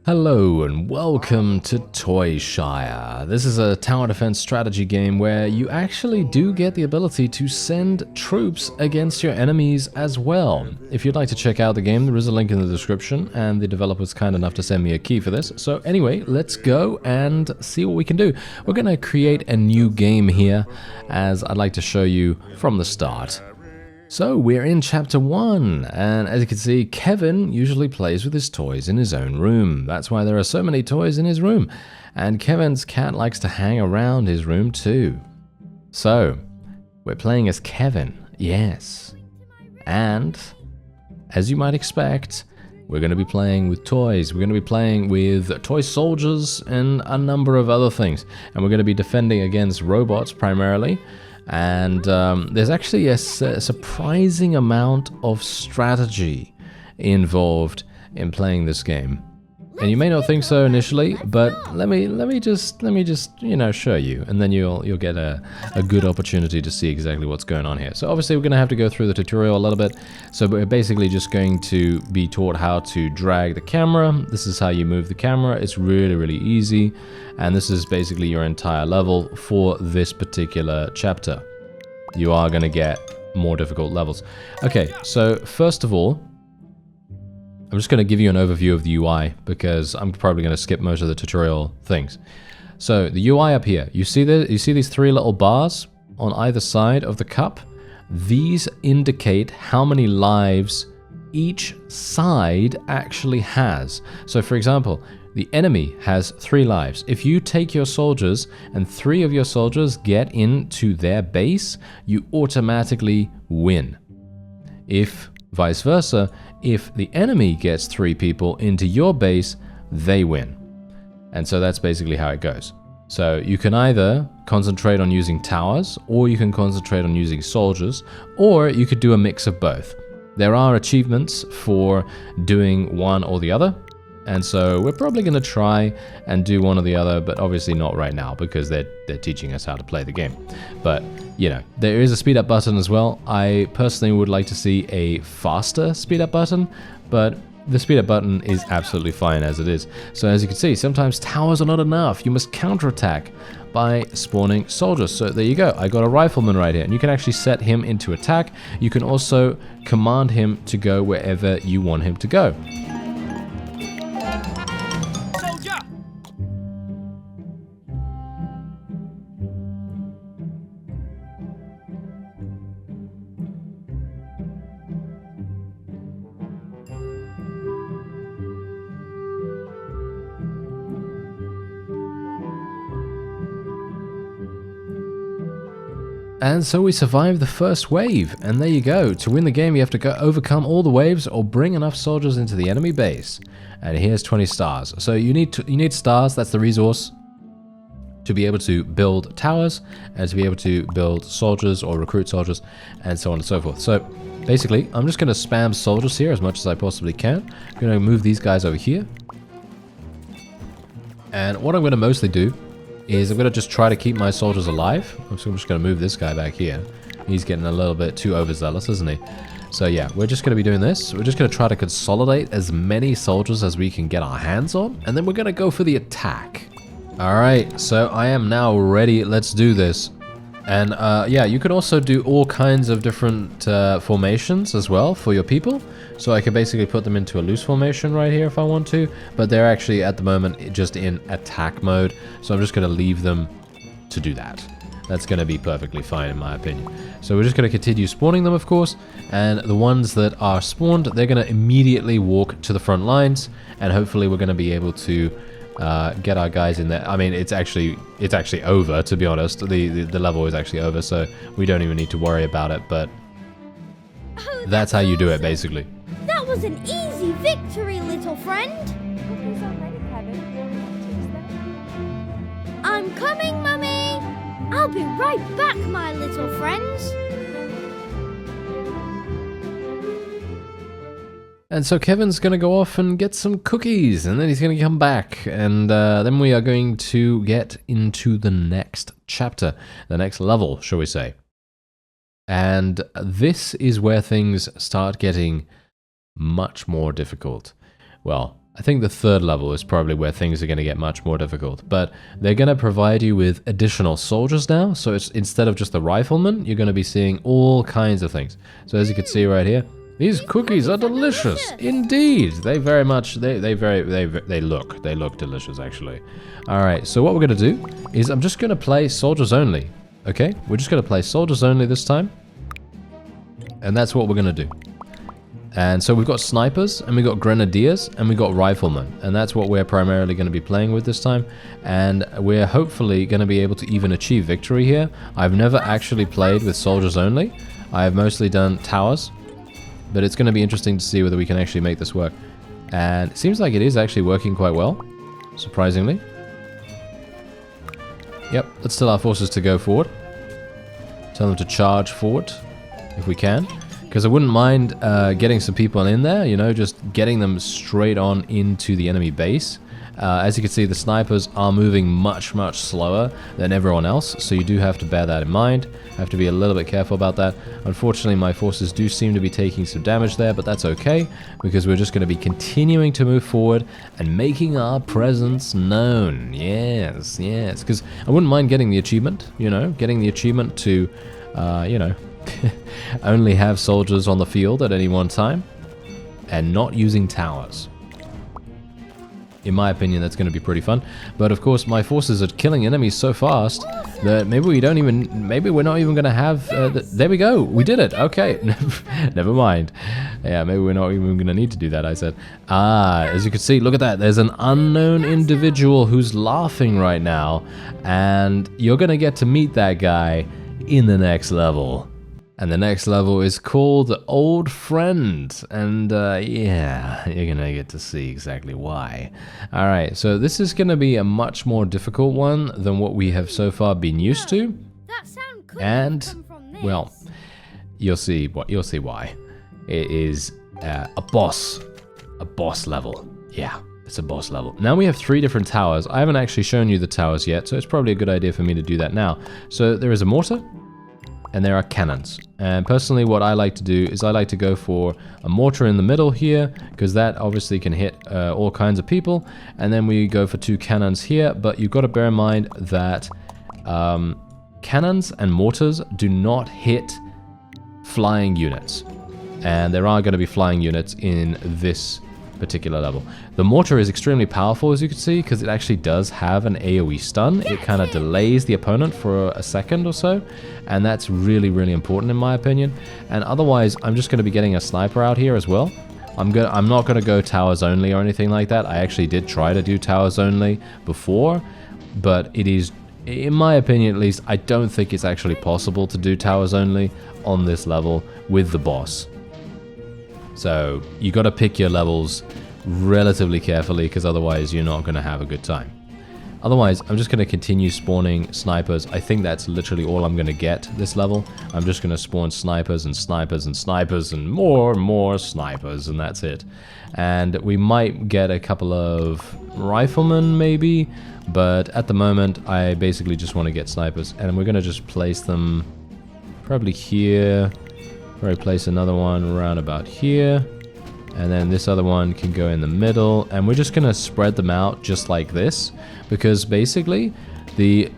Hello and welcome to Toy Shire. This is a tower defense strategy game where you actually do get the ability to send troops against your enemies as well. If you'd like to check out the game, there is a link in the description, and the developer's kind enough to send me a key for this. So anyway, let's go and see what we can do. We're going to create a new game here, as I'd like to show you from the start. So we're in chapter 1, and as you can see, Kevin usually plays with his toys in his own room. That's why there are so many toys in his room. And Kevin's cat likes to hang around his room too. So, we're playing as Kevin, yes. And, as you might expect, we're going to be playing with toys. We're going to be playing with toy soldiers and a number of other things. And we're going to be defending against robots primarily. And there's actually a surprising amount of strategy involved in playing this game. And you may not think so initially, but let me just show you, and then you'll get a good opportunity to see exactly what's going on here. So obviously we're going to have to go through the tutorial a little bit. So we're basically just going to be taught how to drag the camera. This is how you move the camera. It's really easy, and this is basically your entire level for this particular chapter. You are going to get more difficult levels. Okay, so first of all, I'm just going to give you an overview of the UI because I'm probably going to skip most of the tutorial things. So the UI up here, you see these three little bars on either side of the cup? These indicate how many lives each side actually has. So for example, the enemy has 3 lives. If you take your soldiers and 3 of your soldiers get into their base, you automatically win. If vice versa, if the enemy gets 3 people into your base, they win. And so that's basically how it goes. So you can either concentrate on using towers, or you can concentrate on using soldiers, or you could do a mix of both. There are achievements for doing one or the other, and so we're probably going to try and do one or the other, but obviously not right now because they're teaching us how to play the game. But, you know, there is a speed up button as well. I personally would like to see a faster speed up button, but the speed up button is absolutely fine as it is. So as you can see, sometimes towers are not enough. You must counterattack by spawning soldiers. So there you go. I got a rifleman right here, and you can actually set him into attack. You can also command him to go wherever you want him to go. And so we survived the first wave, and there you go. To win the game, you have to overcome all the waves or bring enough soldiers into the enemy base. And here's 20 stars. So you need stars, that's the resource, to be able to build towers, and to be able to build soldiers or recruit soldiers, and so on and so forth. So basically, I'm just going to spam soldiers here as much as I possibly can. I'm going to move these guys over here. And what I'm going to mostly do is I'm going to just try to keep my soldiers alive. So I'm just going to move this guy back here. He's getting a little bit too overzealous, isn't he? So yeah, we're just going to be doing this. We're just going to try to consolidate as many soldiers as we can get our hands on, and then we're going to go for the attack. Alright, so I am now ready. Let's do this. And yeah, you can also do all kinds of different formations as well for your people. So I can basically put them into a loose formation right here if I want to, but they're actually at the moment just in attack mode, so I'm just going to leave them to do that. That's going to be perfectly fine in my opinion. So we're just going to continue spawning them, of course, and the ones that are spawned, they're going to immediately walk to the front lines, and hopefully we're going to be able to get our guys in there. I mean, it's actually over, to be honest. The level is actually over, so we don't even need to worry about it, but that's how you do it, basically. That was an easy victory, little friend. I'm coming, Mummy. I'll be right back, my little friends. And so Kevin's going to go off and get some cookies, and then he's going to come back, and then we are going to get into the next chapter, the next level, shall we say. And this is where things start getting much more difficult. Well, I think the third level is probably where things are going to get much more difficult. But they're going to provide you with additional soldiers now. So it's instead of just the riflemen, you're going to be seeing all kinds of things. So as you can see right here, these cookies are delicious. Indeed. They very much, they look delicious actually. All right, so what we're going to do is I'm just going to play soldiers only. Okay, we're just going to play soldiers only this time. And that's what we're going to do. And so we've got snipers, and we've got grenadiers, and we've got riflemen. And that's what we're primarily going to be playing with this time. And we're hopefully going to be able to even achieve victory here. I've never actually played with soldiers only. I've mostly done towers. But it's going to be interesting to see whether we can actually make this work. And it seems like it is actually working quite well, surprisingly. Yep, let's tell our forces to go forward. Tell them to charge forward, if we can. Because I wouldn't mind getting some people in there, you know, just getting them straight on into the enemy base. As you can see, the snipers are moving much, much slower than everyone else, so you do have to bear that in mind. Have to be a little bit careful about that. Unfortunately, my forces do seem to be taking some damage there, but that's okay, because we're just going to be continuing to move forward and making our presence known. Yes, yes, because I wouldn't mind getting the achievement, you know, getting the achievement to, you know, only have soldiers on the field at any one time and not using towers. In my opinion, that's going to be pretty fun. But of course, my forces are killing enemies so fast that maybe we're not even going to have... there we go. We did it. Okay. Never mind. Yeah, maybe we're not even going to need to do that, I said. Ah, as you can see, look at that. There's an unknown individual who's laughing right now. And you're going to get to meet that guy in the next level. And the next level is called Old Friend. And yeah, you're going to get to see exactly why. Alright, so this is going to be a much more difficult one than what we have so far been used to. That sound could And, come from this. well, you'll see why. It is a boss level. Yeah, it's a boss level. Now we have 3 different towers. I haven't actually shown you the towers yet, so it's probably a good idea for me to do that now. So there is a mortar. And there are cannons. And personally, what I like to do is I like to go for a mortar in the middle here, because that obviously can hit all kinds of people. And then we go for 2 cannons here, but you've got to bear in mind that cannons and mortars do not hit flying units. And there are going to be flying units in this particular level. The mortar is extremely powerful, as you can see, because it actually does have an AoE stun. It kind of delays the opponent for a second or so, and that's really, really important in my opinion. And otherwise, I'm just going to be getting a sniper out here as well. I'm not going to go towers only or anything like that. I actually did try to do towers only before, but it is, in my opinion at least, I don't think it's actually possible to do towers only on this level with the boss. So you got to pick your levels relatively carefully, because otherwise you're not going to have a good time. Otherwise, I'm just going to continue spawning snipers. I think that's literally all I'm going to get this level. I'm just going to spawn snipers and snipers and snipers and more snipers, and that's it. And we might get a couple of riflemen maybe, but at the moment I basically just want to get snipers. And we're going to just place them probably here. Probably place another one around about here, and then this other one can go in the middle, and we're just gonna spread them out just like this, because basically the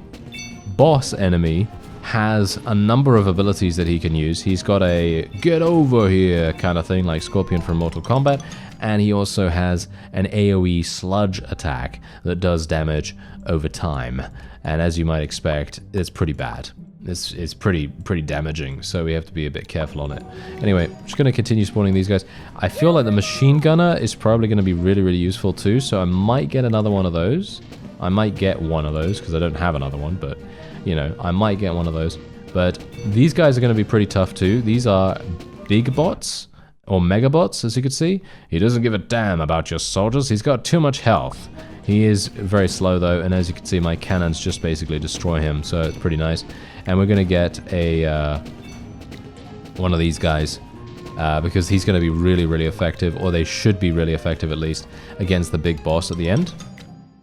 boss enemy has a number of abilities that he can use. He's got a get over here kind of thing like Scorpion from Mortal Kombat, and he also has an AoE sludge attack that does damage over time, and as you might expect, it's pretty bad. It's pretty damaging, so we have to be a bit careful on it. Anyway, I'm just going to continue spawning these guys. I feel like the machine gunner is probably going to be really, really useful too, so I might get another one of those. I might get one of those, because I don't have another one, but, you know, I might get one of those. But these guys are going to be pretty tough too. These are big bots, or mega bots, as you can see. He doesn't give a damn about your soldiers. He's got too much health. He is very slow though, and as you can see, my cannons just basically destroy him, so it's pretty nice. And we're going to get a one of these guys, because he's going to be really, really effective, or they should be really effective at least, against the big boss at the end.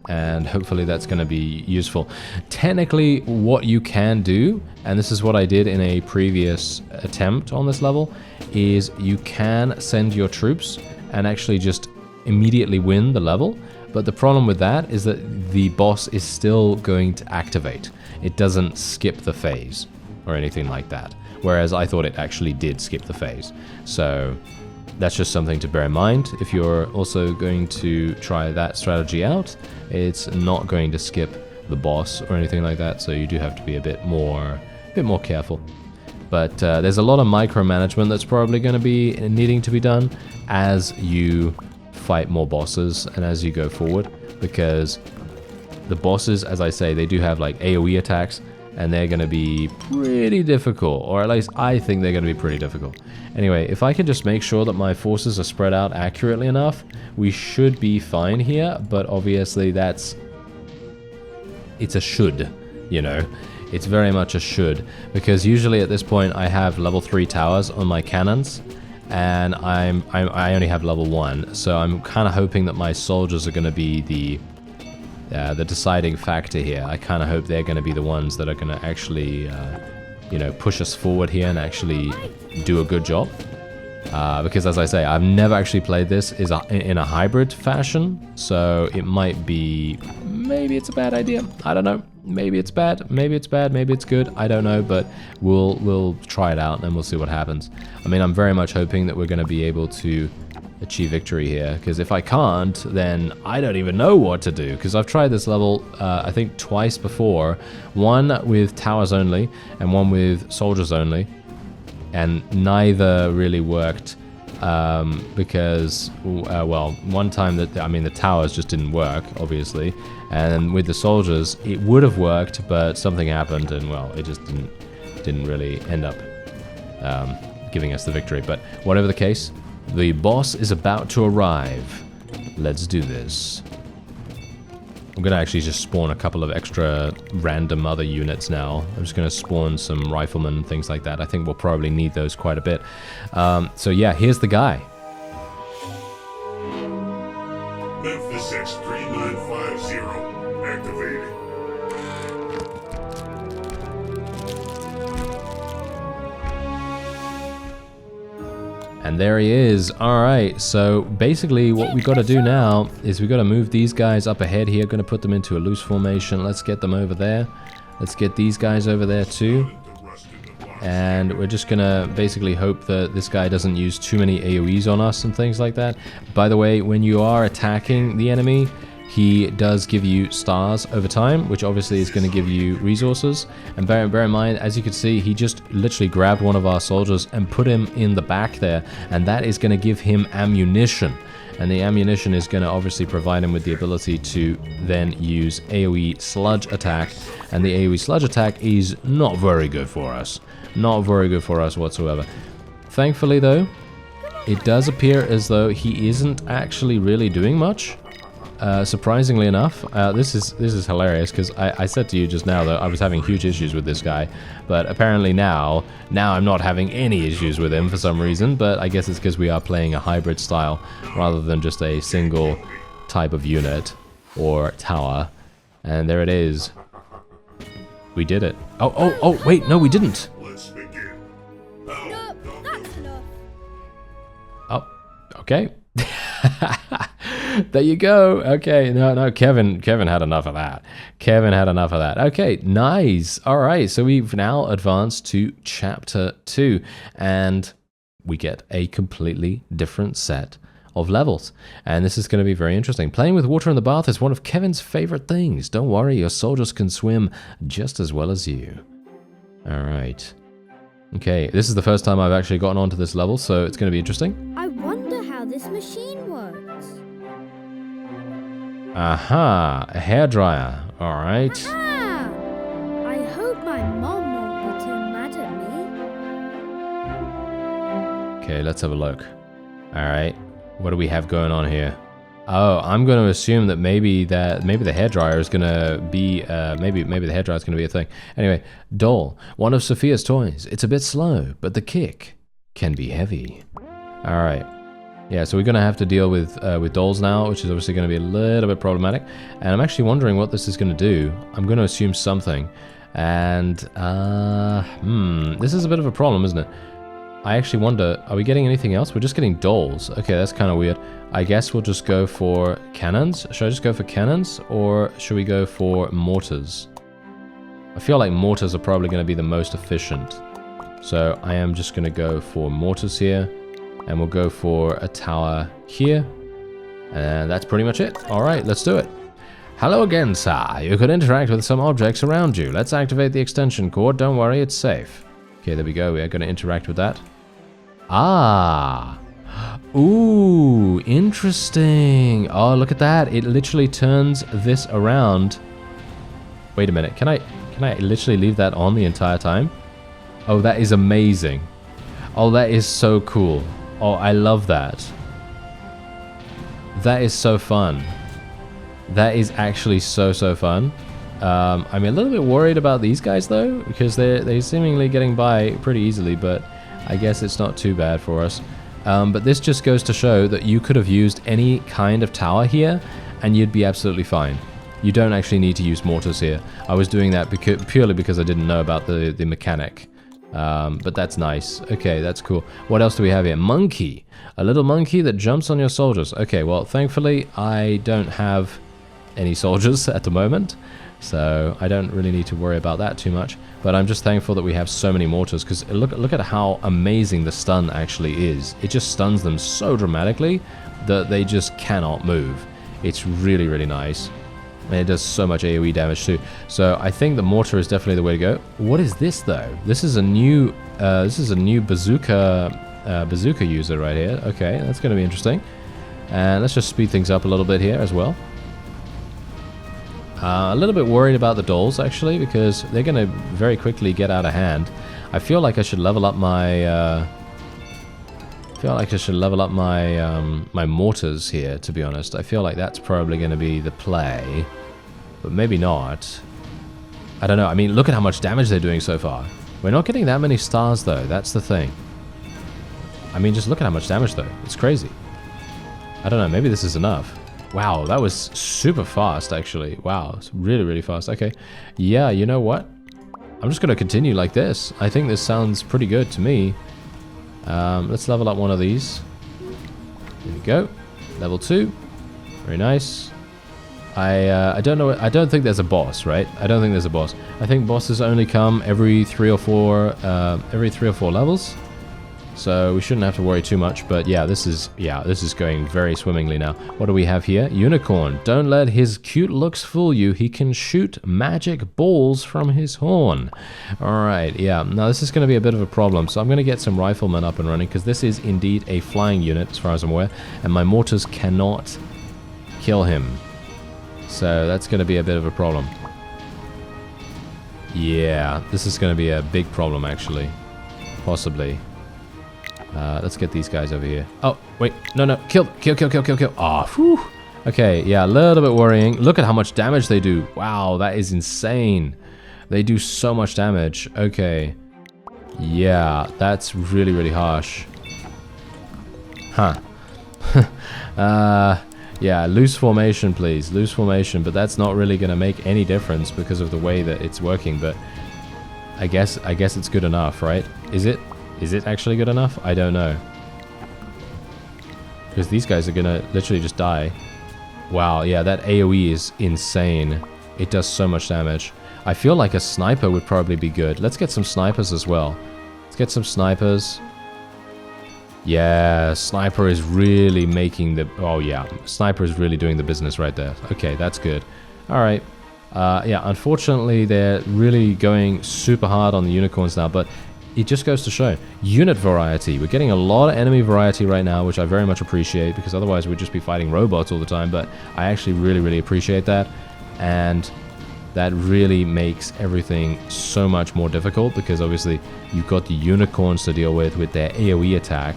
And hopefully that's going to be useful. Technically, what you can do, and this is what I did in a previous attempt on this level, is you can send your troops and actually just immediately win the level, but the problem with that is that the boss is still going to activate. It doesn't skip the phase or anything like that, whereas I thought it actually did skip the phase. So that's just something to bear in mind. If you're also going to try that strategy out, it's not going to skip the boss or anything like that, so you do have to be a bit more careful. But there's a lot of micromanagement that's probably going to be needing to be done as you fight more bosses and as you go forward, because the bosses, as I say, they do have like AoE attacks, and they're going to be pretty difficult, or at least I think they're going to be pretty difficult. Anyway, if I can just make sure that my forces are spread out accurately enough, we should be fine here, but obviously it's a should, you know. It's very much a should, because usually at this point I have level 3 towers on my cannons, and I only have level 1, so I'm kind of hoping that my soldiers are going to be the deciding factor here. I kind of hope they're going to be the ones that are going to actually, you know, push us forward here and actually do a good job. Because as I say, I've never actually played this in a hybrid fashion, so it might be, maybe it's a bad idea. I don't know. Maybe it's bad, maybe it's bad, maybe it's good. I don't know, but we'll try it out and we'll see what happens. I mean, I'm very much hoping that we're going to be able to achieve victory here, because if I can't, then I don't even know what to do, because I've tried this level I think twice before, one with towers only and one with soldiers only, and neither really worked, because well, one time the towers just didn't work, obviously, and with the soldiers it would have worked, but something happened and, well, it just didn't really end up giving us the victory. But whatever the case, the boss is about to arrive. Let's do this. I'm going to actually just spawn a couple of extra random other units now. I'm just going to spawn some riflemen and things like that. I think we'll probably need those quite a bit. So yeah, here's the guy. Memphis X3950 activated. And there he is. Alright, so basically what we got to do now is we got to move these guys up ahead here. Going to put them into a loose formation. Let's get them over there. Let's get these guys over there too. And we're just going to basically hope that this guy doesn't use too many AoEs on us and things like that. By the way, when you are attacking the enemy, he does give you stars over time, which obviously is going to give you resources. And bear in mind, as you can see, he just literally grabbed one of our soldiers and put him in the back there, and that is going to give him ammunition. And the ammunition is going to obviously provide him with the ability to then use AoE sludge attack. And the AoE sludge attack is not very good for us. Not very good for us whatsoever. Thankfully though, it does appear as though he isn't actually really doing much. Surprisingly enough, this is hilarious, because I said to you just now that I was having huge issues with this guy, but apparently now I'm not having any issues with him for some reason. But I guess it's because we are playing a hybrid style rather than just a single type of unit or tower. And there it is. We did it. Oh, wait, no, we didn't. Let's begin. No, that's enough. Oh, okay. There you go. Okay, no, Kevin had enough of that. Kevin had enough of that. Okay, nice. All right, so we've now advanced to Chapter 2, and we get a completely different set of levels. And this is going to be very interesting. Playing with water in the bath is one of Kevin's favorite things. Don't worry, your soldiers can swim just as well as you. All right. Okay, this is the first time I've actually gotten onto this level, so it's going to be interesting. I wonder how this machine works. Aha, a hairdryer. All right. Ah! I hope my mom won't be too mad at me. Okay, let's have a look. All right, what do we have going on here? Oh, I'm going to assume that maybe the hairdryer is going to be maybe the hairdryer is going to be a thing. Anyway, doll, one of Sophia's toys. It's a bit slow, but the kick can be heavy. All right. Yeah, so we're going to have to deal with dolls now, which is obviously going to be a little bit problematic. And I'm actually wondering what this is going to do. I'm going to assume something. And, this is a bit of a problem, isn't it? I actually wonder, are we getting anything else? We're just getting dolls. Okay, that's kind of weird. I guess we'll just go for cannons. Should I just go for cannons, or should we go for mortars? I feel like mortars are probably going to be the most efficient. So I am just going to go for mortars here, and we'll go for a tower here. And that's pretty much it. All right, let's do it. Hello again, sir. You could interact with some objects around you. Let's activate the extension cord. Don't worry, it's safe. Okay, there we go. We are going to interact with that. Ah. Ooh, interesting. Oh, look at that. It literally turns this around. Wait a minute. Can I literally leave that on the entire time? Oh, that is amazing. Oh, that is so cool. Oh, I love that. That is so fun. That is actually so fun. I'm a little bit worried about these guys though, because they're seemingly getting by pretty easily, but I guess it's not too bad for us. But this just goes to show that you could have used any kind of tower here and you'd be absolutely fine. You don't actually need to use mortars here. I was doing that purely because I didn't know about the mechanic. But that's nice. Okay, that's cool. What else do we have here? Monkey. A little monkey that jumps on your soldiers. Okay, well, thankfully, I don't have any soldiers at the moment, so I don't really need to worry about that too much. But I'm just thankful that we have so many mortars, because look at how amazing the stun actually is. It just stuns them so dramatically that they just cannot move. It's really, really nice. And it does so much AoE damage too. So I think the mortar is definitely the way to go. What is this though? This is a new bazooka user right here. Okay, that's going to be interesting. And let's just speed things up a little bit here as well. A little bit worried about the dolls actually, because they're going to very quickly get out of hand. I feel like I should level up my my mortars here, to be honest. I feel like that's probably going to be the play, but maybe not. I don't know. I mean, look at how much damage they're doing so far. We're not getting that many stars though. That's the thing. I mean, just look at how much damage though. It's crazy. I don't know. Maybe this is enough. Wow, that was super fast, actually. Wow, it's really, really fast. Okay, yeah, you know what? I'm just going to continue like this. I think this sounds pretty good to me. Let's level up one of these. There we go. Level 2. Very nice. I don't know. I don't think there's a boss, right? I don't think there's a boss. I think bosses only come every 3 or 4 levels. So we shouldn't have to worry too much, but yeah, this is going very swimmingly now. What do we have here? Unicorn. Don't let his cute looks fool you. He can shoot magic balls from his horn. Alright, yeah. Now this is going to be a bit of a problem, so I'm going to get some riflemen up and running, because this is indeed a flying unit, as far as I'm aware, and my mortars cannot kill him. So that's going to be a bit of a problem. Yeah, this is going to be a big problem, actually. Possibly. Let's get these guys over here. Oh, wait. No. Kill. Ah, whew. Okay, yeah, a little bit worrying. Look at how much damage they do. Wow, that is insane. They do so much damage. Okay. Yeah, that's really, really harsh. Huh. Yeah, loose formation, please. Loose formation, but that's not really going to make any difference because of the way that it's working, but I guess it's good enough, right? Is it? Is it actually good enough? I don't know. Because these guys are gonna literally just die. Wow, yeah, that AoE is insane. It does so much damage. I feel like a sniper would probably be good. Let's get some snipers as well. Let's get some snipers. Yeah, sniper is really making the... Oh yeah, sniper is really doing the business right there. Okay, that's good. Alright. Yeah, unfortunately, they're really going super hard on the unicorns now, but it just goes to show. Unit variety. We're getting a lot of enemy variety right now, which I very much appreciate, because otherwise we'd just be fighting robots all the time, but I actually really, really appreciate that. And that really makes everything so much more difficult, because obviously you've got the unicorns to deal with their AoE attack.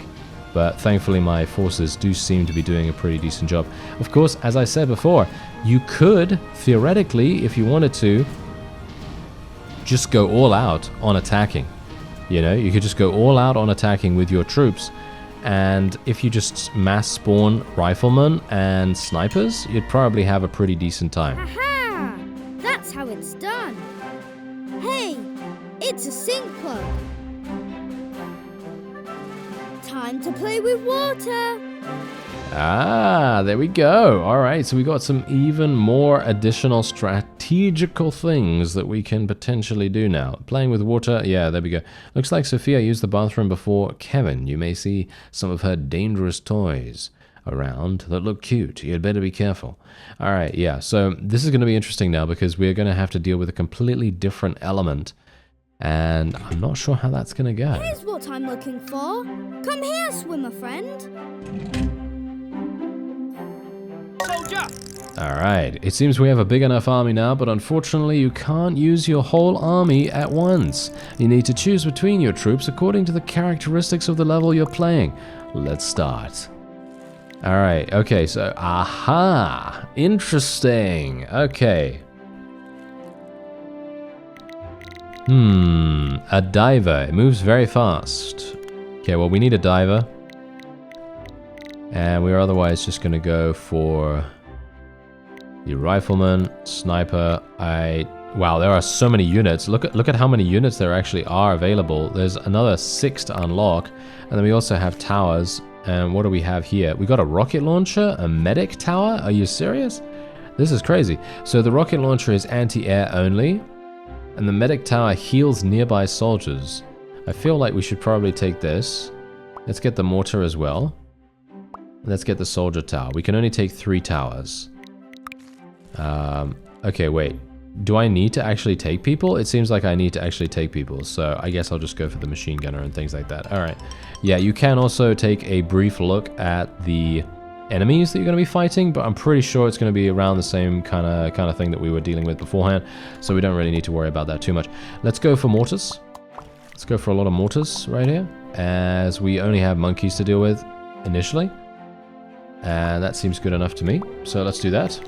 But thankfully my forces do seem to be doing a pretty decent job. Of course, as I said before, you could, theoretically, if you wanted to, just go all out on attacking. You know, you could just go all out on attacking with your troops, and if you just mass spawn riflemen and snipers, you'd probably have a pretty decent time. Aha! That's how it's done. Hey, it's a sync plug. Time to play with water. Ah, there we go. All right, so we got some even more additional strategical things that we can potentially do now. Playing with water, yeah, there we go. Looks like Sophia used the bathroom before Kevin. You may see some of her dangerous toys around that look cute. You'd better be careful. All right, yeah, so this is going to be interesting now because we're going to have to deal with a completely different element. And I'm not sure how that's going to go. Here's what I'm looking for. Come here, swimmer friend. Soldier! Alright, it seems we have a big enough army now, but unfortunately you can't use your whole army at once. You need to choose between your troops according to the characteristics of the level you're playing. Let's start. Alright, okay, so, aha! Interesting, okay. A diver. It moves very fast. Okay, well, we need a diver. And we're otherwise just going to go for the rifleman, sniper. Wow, there are so many units. Look at how many units there actually are available. There's another 6 to unlock. And then we also have towers. And what do we have here? We got a rocket launcher, a medic tower. Are you serious? This is crazy. So the rocket launcher is anti-air only. And the medic tower heals nearby soldiers. I feel like we should probably take this. Let's get the mortar as well. Let's get the soldier tower. We can only take 3 towers. Okay, wait. Do I need to actually take people? It seems like I need to actually take people. So I guess I'll just go for the machine gunner and things like that. All right. Yeah, you can also take a brief look at the enemies that you're going to be fighting, but I'm pretty sure it's going to be around the same kind of thing that we were dealing with beforehand, so we don't really need to worry about that too much. Let's go for mortars. Let's go for a lot of mortars right here, as we only have monkeys to deal with initially, and that seems good enough to me, so let's do that.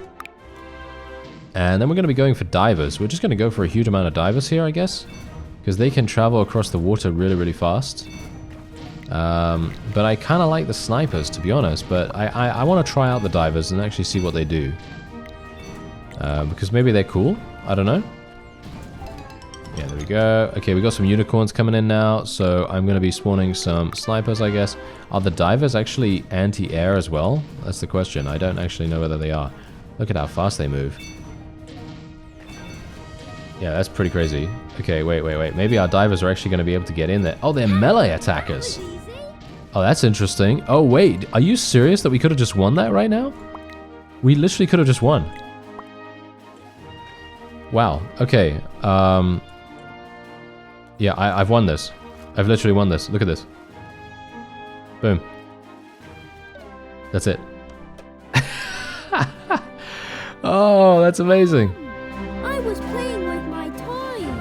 And then we're going to be going for divers. We're just going to go for a huge amount of divers here, I guess, because they can travel across the water really, really fast. But I kind of like the snipers, to be honest, but I want to try out the divers and actually see what they do. Because maybe they're cool. I don't know. Yeah, there we go. Okay, we got some unicorns coming in now, so I'm going to be spawning some snipers, I guess. Are the divers actually anti-air as well? That's the question. I don't actually know whether they are. Look at how fast they move. Yeah, that's pretty crazy. Okay, wait. Maybe our divers are actually going to be able to get in there. Oh, they're melee attackers. Oh, that's interesting. Oh, wait. Are you serious that we could have just won that right now? We literally could have just won. Wow. Okay. Yeah, I've won this. I've literally won this. Look at this. Boom. That's it. Oh, that's amazing. I was playing with my toys. You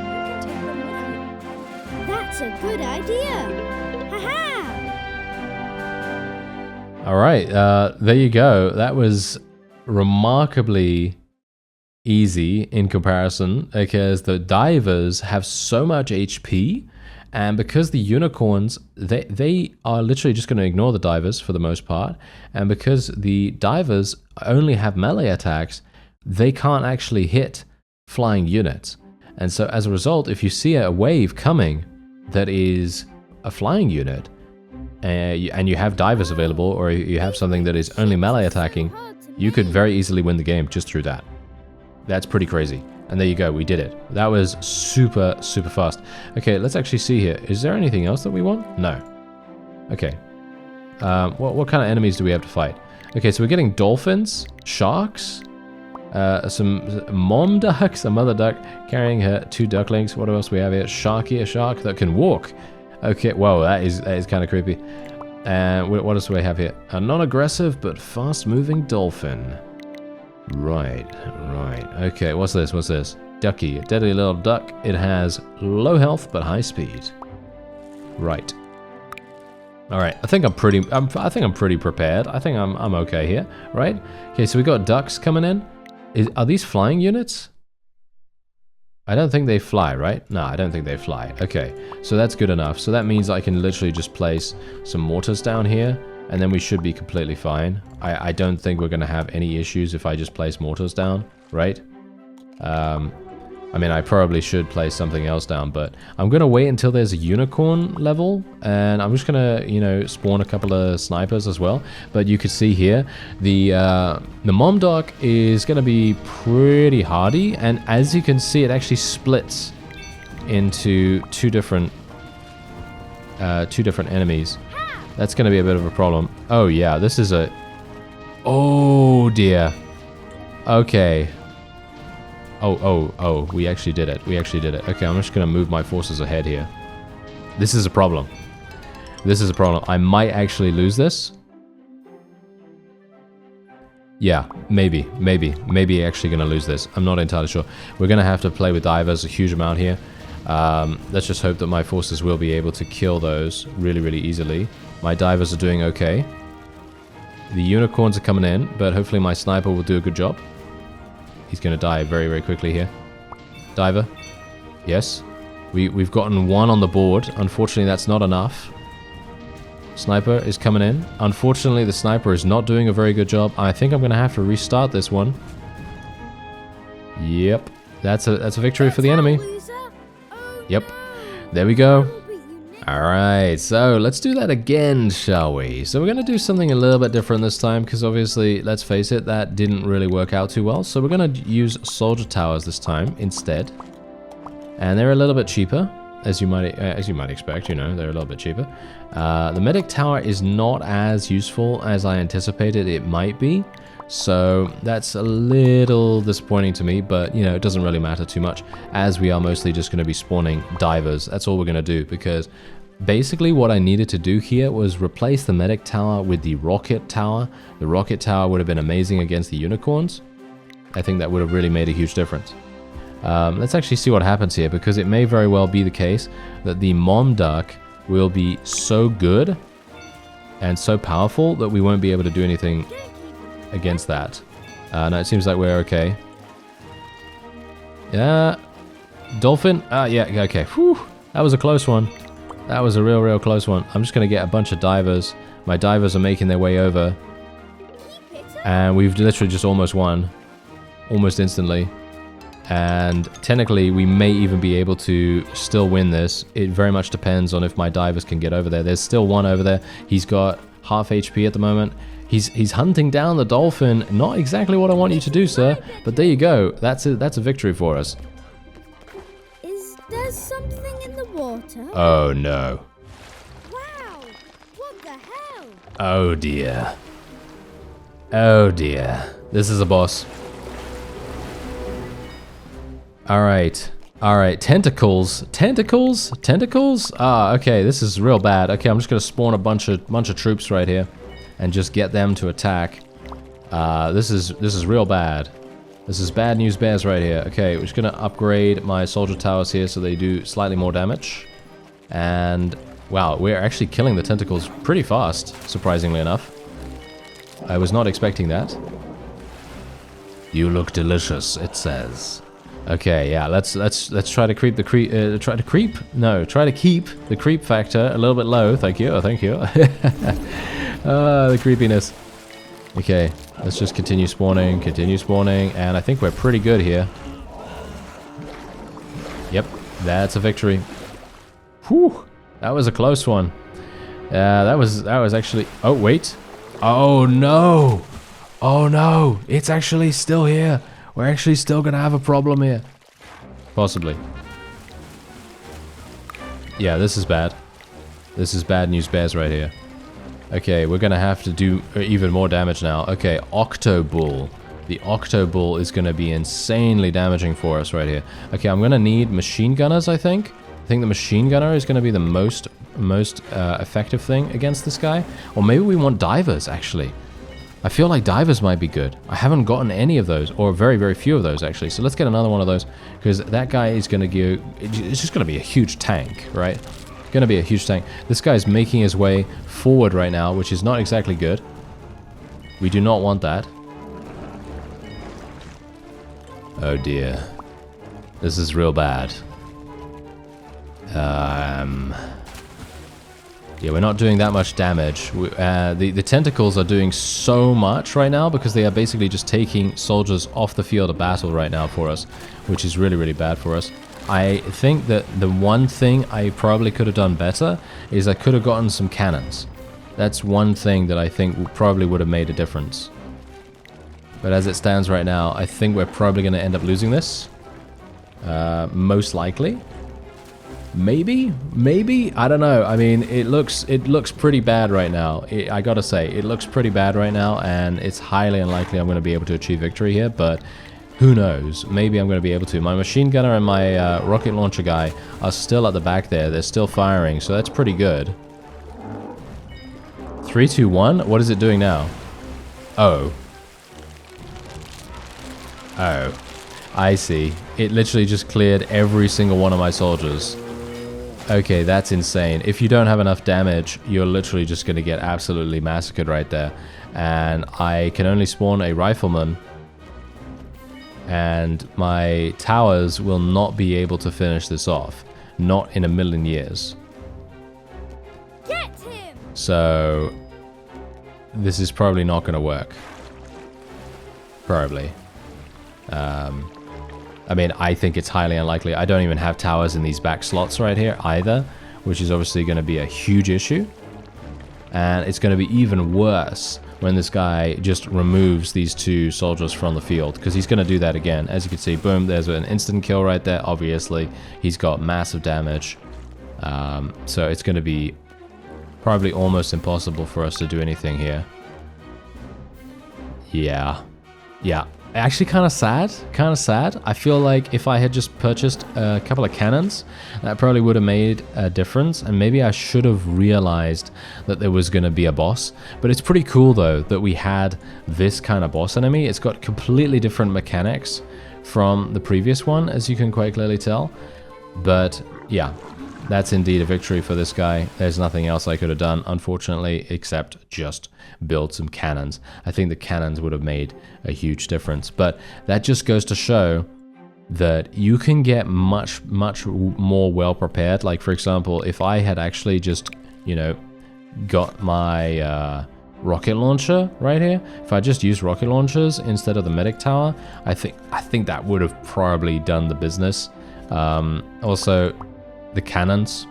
can take them with you. That's a good idea. Ha-ha! All right, there you go. That was remarkably easy in comparison because the divers have so much HP, and because the unicorns, they are literally just going to ignore the divers for the most part, and because the divers only have melee attacks, they can't actually hit flying units. And so as a result, if you see a wave coming that is a flying unit, and you have divers available, or you have something that is only melee attacking, you could very easily win the game just through that. That's pretty crazy. And there you go, we did it. That was super, super fast. Okay, let's actually see here. Is there anything else that we want? No. Okay. What kind of enemies do we have to fight? Okay, so we're getting dolphins, sharks, some mom ducks, a mother duck carrying her 2 ducklings. What else do we have here? A shark that can walk. Okay, whoa, that is kind of creepy. And what else do we have here? A non-aggressive but fast-moving dolphin. Right. Okay, what's this? Ducky, a deadly little duck. It has low health but high speed. Right. All right. I think I'm pretty prepared. I think I'm okay here, right? Okay, so we got ducks coming in. Are these flying units? I don't think they fly, right? No, I don't think they fly. Okay, so that's good enough. So that means I can literally just place some mortars down here, and then we should be completely fine. I don't think we're going to have any issues if I just place mortars down, right? I mean, I probably should place something else down, but I'm going to wait until there's a unicorn level, and I'm just going to, you know, spawn a couple of snipers as well. But you can see here, the mom duck is going to be pretty hardy, and as you can see, it actually splits into two different enemies. That's going to be a bit of a problem. Oh yeah, this is a... Oh dear. Okay. Oh, we actually did it. We actually did it. Okay, I'm just going to move my forces ahead here. This is a problem. This is a problem. I might actually lose this. Yeah, maybe actually going to lose this. I'm not entirely sure. We're going to have to play with divers a huge amount here. Let's just hope that my forces will be able to kill those really, really easily. My divers are doing okay. The unicorns are coming in, but hopefully my sniper will do a good job. He's going to die very, very quickly here. Diver. Yes. We've gotten one on the board. Unfortunately, that's not enough. Sniper is coming in. Unfortunately, the sniper is not doing a very good job. I think I'm going to have to restart this one. Yep. That's a victory for the enemy. Yep. There we go. Alright, so let's do that again, shall we? So we're going to do something a little bit different this time, because obviously, let's face it, that didn't really work out too well. So we're going to use soldier towers this time instead. And they're a little bit cheaper, as you might expect, you know, they're a little bit cheaper. The medic tower is not as useful as I anticipated it might be. So that's a little disappointing to me, but you know, it doesn't really matter too much, as we are mostly just going to be spawning divers. That's all we're going to do, because basically what I needed to do here was replace the medic tower with the rocket tower. The rocket tower would have been amazing against the unicorns. I think that would have really made a huge difference. Let's actually see what happens here, because it may very well be the case that the mom duck will be so good and so powerful that we won't be able to do anything against that. No, it seems like we're okay. Yeah. Dolphin? Yeah, okay. Whew. That was a close one. That was a real close one. I'm just going to get a bunch of divers. My divers are making their way over. And we've literally just almost won. Almost instantly. And technically, we may even be able to still win this. It very much depends on if my divers can get over there. There's still one over there. He's got half HP at the moment. He's hunting down the dolphin. Not exactly what I want you to do, sir. But there you go. That's a victory for us. Is there something in the water? Oh no. Wow! What the hell? Oh dear. Oh dear. This is a boss. Alright. Alright. Tentacles. Tentacles? Tentacles? Ah, okay. This is real bad. Okay, I'm just gonna spawn a bunch of troops right here. And just get them to attack. This is real bad. This is bad news bears right here. Okay, we're just gonna upgrade my soldier towers here so they do slightly more damage. And wow, we're actually killing the tentacles pretty fast, surprisingly enough. I was not expecting that. You look delicious, it says. Okay, yeah, let's try to keep the creep factor a little bit low. Thank you. Thank you. The creepiness. Okay, let's just continue spawning, and I think we're pretty good here. Yep, that's a victory. Whew, that was a close one. That was actually... Oh, wait. Oh, no. Oh, no. It's actually still here. We're actually still gonna have a problem here. Possibly. Yeah, this is bad. This is bad news bears right here. Okay, we're gonna have to do even more damage now. Okay, Octobull. The Octobull is gonna be insanely damaging for us right here. Okay, I'm gonna need machine gunners, I think. I think the machine gunner is gonna be the most effective thing against this guy. Or maybe we want divers, actually. I feel like divers might be good. I haven't gotten any of those, or very few of those, actually. So let's get another one of those, because that guy is gonna give... It's just gonna be a huge tank, right? Gonna be a huge tank. This guy's making his way forward right now, which is not exactly good. We do not want that. Oh dear. This is real bad. Yeah, we're not doing that much damage. The tentacles are doing so much right now because they are basically just taking soldiers off the field of battle right now for us, which is really, really bad for us. I think that the one thing I probably could have done better is I could have gotten some cannons. That's one thing that I think probably would have made a difference. But as it stands right now, I think we're probably going to end up losing this. Most likely. Maybe, I don't know. I mean, it looks pretty bad right now. I gotta say, it looks pretty bad right now, and it's highly unlikely I'm going to be able to achieve victory here, but who knows? Maybe I'm going to be able to. My machine gunner and my rocket launcher guy are still at the back there. They're still firing, so that's pretty good. 3, 2, 1? What is it doing now? Oh. Oh. I see. It literally just cleared every single one of my soldiers. Okay, that's insane. If you don't have enough damage, you're literally just going to get absolutely massacred right there. And I can only spawn a rifleman. And my towers will not be able to finish this off. Not in a million years. Get him! So, this is probably not going to work. Probably. I mean, I think it's highly unlikely. I don't even have towers in these back slots right here either, which is obviously going to be a huge issue. And it's going to be even worse when this guy just removes these 2 soldiers from the field, because he's going to do that again. As you can see, boom, there's an instant kill right there. Obviously, he's got massive damage. So it's going to be probably almost impossible for us to do anything here. Yeah. Actually kind of sad. I feel like if I had just purchased a couple of cannons, that probably would have made a difference, and maybe I should have realized that there was going to be a boss. But it's pretty cool though that we had this kind of boss enemy. It's got completely different mechanics from the previous one, as you can quite clearly tell. But yeah, that's indeed a victory for this guy. There's nothing else I could have done, unfortunately, except just build some cannons. I think the cannons would have made a huge difference. But that just goes to show that you can get much more well prepared. Like, for example, if I had actually just, you know, got my rocket launcher right here, if I just used rocket launchers instead of the medic tower, I think that would have probably done the business. Also, the cannons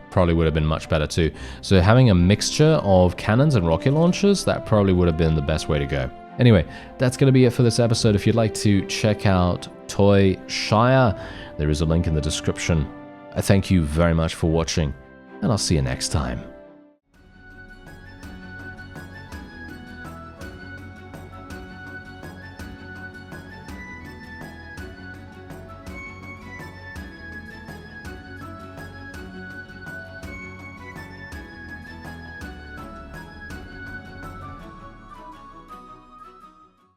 probably would have been much better too. So having a mixture of cannons and rocket launchers, that probably would have been the best way to go. Anyway, that's going to be it for this episode. If you'd like to check out Toy Shire, there is a link in the description. I thank you very much for watching, and I'll see you next time.